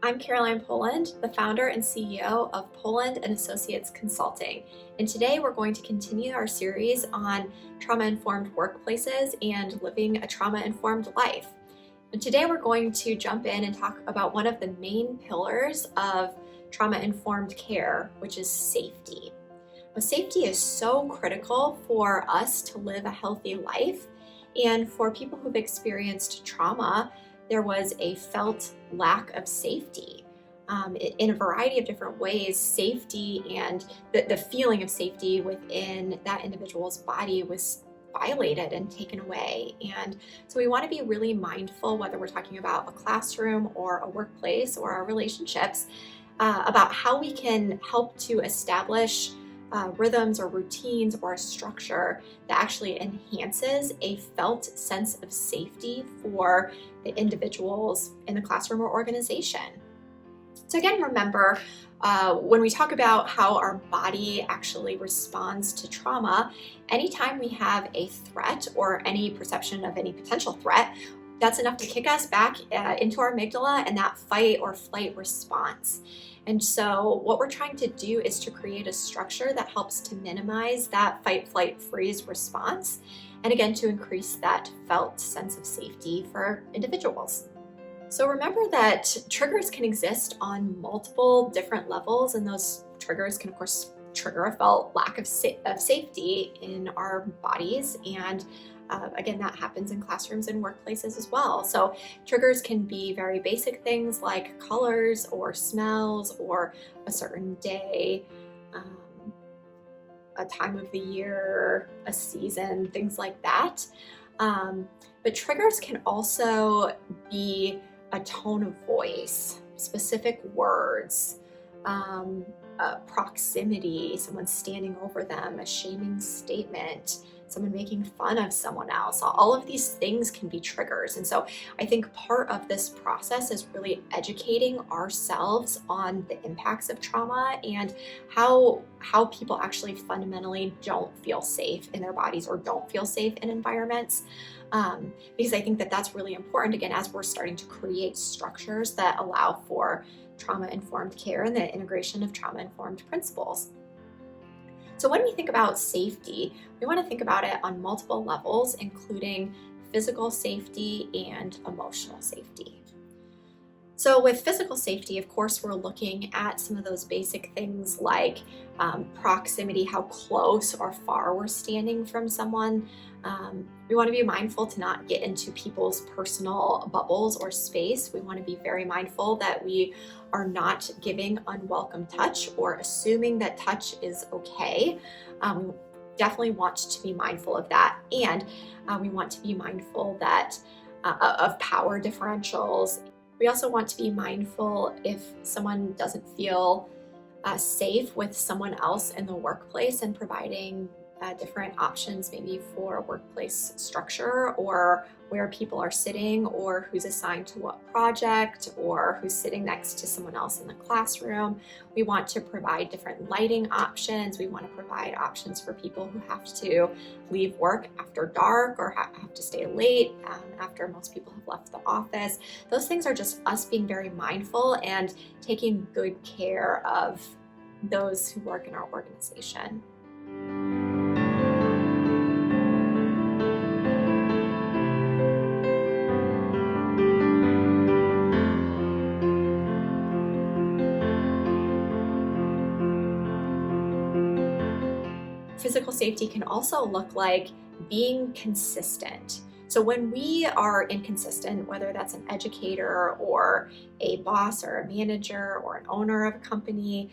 I'm Caroline Poland, the founder and CEO of Poland and Associates Consulting. And today we're going to continue our series on trauma-informed workplaces and living a trauma-informed life. And today we're going to jump in and talk about one of the main pillars of trauma-informed care, which is safety. Now, safety is so critical for us to live a healthy life, and for people who've experienced trauma, there was a felt lack of safety. In a variety of different ways, safety and the feeling of safety within that individual's body was violated and taken away. And so we want to be really mindful, whether we're talking about a classroom or a workplace or our relationships, about how we can help to establish rhythms or routines or a structure that actually enhances a felt sense of safety for the individuals in the classroom or organization. So again, remember, when we talk about how our body actually responds to trauma, anytime we have a threat or any perception of any potential threat, that's enough to kick us back into our amygdala and that fight or flight response. And so what we're trying to do is to create a structure that helps to minimize that fight, flight, freeze response, and again, to increase that felt sense of safety for individuals. So remember that triggers can exist on multiple different levels, and those triggers can, of course, trigger a felt lack of safety in our bodies. And again, that happens in classrooms and workplaces as well. So triggers can be very basic things like colors or smells or a certain day, a time of the year, a season, things like that. But triggers can also be a tone of voice, specific words, proximity, someone standing over them, a shaming statement, someone making fun of someone else. All of these things can be triggers. And so I think part of this process is really educating ourselves on the impacts of trauma and how people actually fundamentally don't feel safe in their bodies or don't feel safe in environments. Because I think that that's really important, again, as we're starting to create structures that allow for trauma-informed care and the integration of trauma-informed principles. So when we think about safety, we want to think about it on multiple levels, including physical safety and emotional safety. So with physical safety, of course, we're looking at some of those basic things like proximity, how close or far we're standing from someone. We want to be mindful to not get into people's personal bubbles or space. We want to be very mindful that we are not giving unwelcome touch or assuming that touch is okay. We definitely want to be mindful of that. And we want to be mindful that of power differentials. We also want to be mindful if someone doesn't feel safe with someone else in the workplace, and providing different options maybe for a workplace structure or where people are sitting or who's assigned to what project or who's sitting next to someone else in the classroom. We want to provide different lighting options. We want to provide options for people who have to leave work after dark or have to stay late after most people have left the office. Those things are just us being very mindful and taking good care of those who work in our organization. Physical safety can also look like being consistent. So when we are inconsistent, whether that's an educator or a boss or a manager or an owner of a company,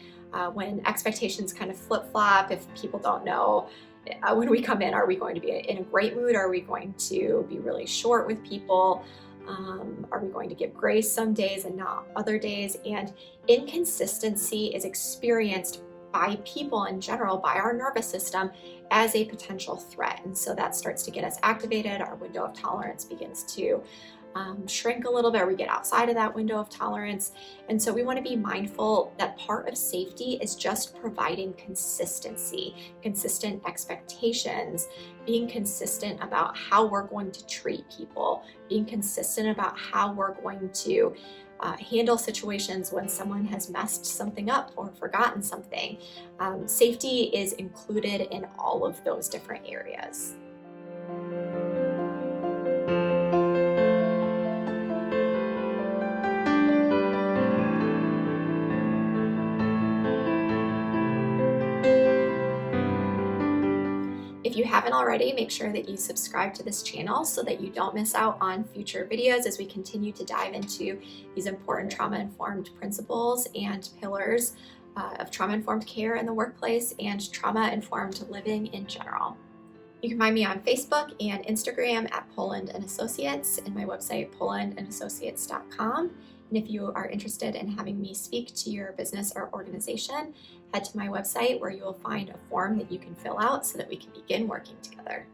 when expectations kind of flip-flop, if people don't know when we come in, are we going to be in a great mood? Are we going to be really short with people? Are we going to give grace some days and not other days? And inconsistency is experienced by people in general, by our nervous system, as a potential threat. And so that starts to get us activated. Our window of tolerance begins to shrink a little bit, or we get outside of that window of tolerance. And so we want to be mindful that part of safety is just providing consistency, consistent expectations, being consistent about how we're going to treat people, being consistent about how we're going to handle situations when someone has messed something up or forgotten something. Safety is included in all of those different areas. If you haven't already, make sure that you subscribe to this channel so that you don't miss out on future videos as we continue to dive into these important trauma-informed principles and pillars of trauma-informed care in the workplace and trauma-informed living in general. You can find me on Facebook and Instagram at Poland and Associates and my website polandandassociates.com. And if you are interested in having me speak to your business or organization, head to my website where you will find a form that you can fill out so that we can begin working together.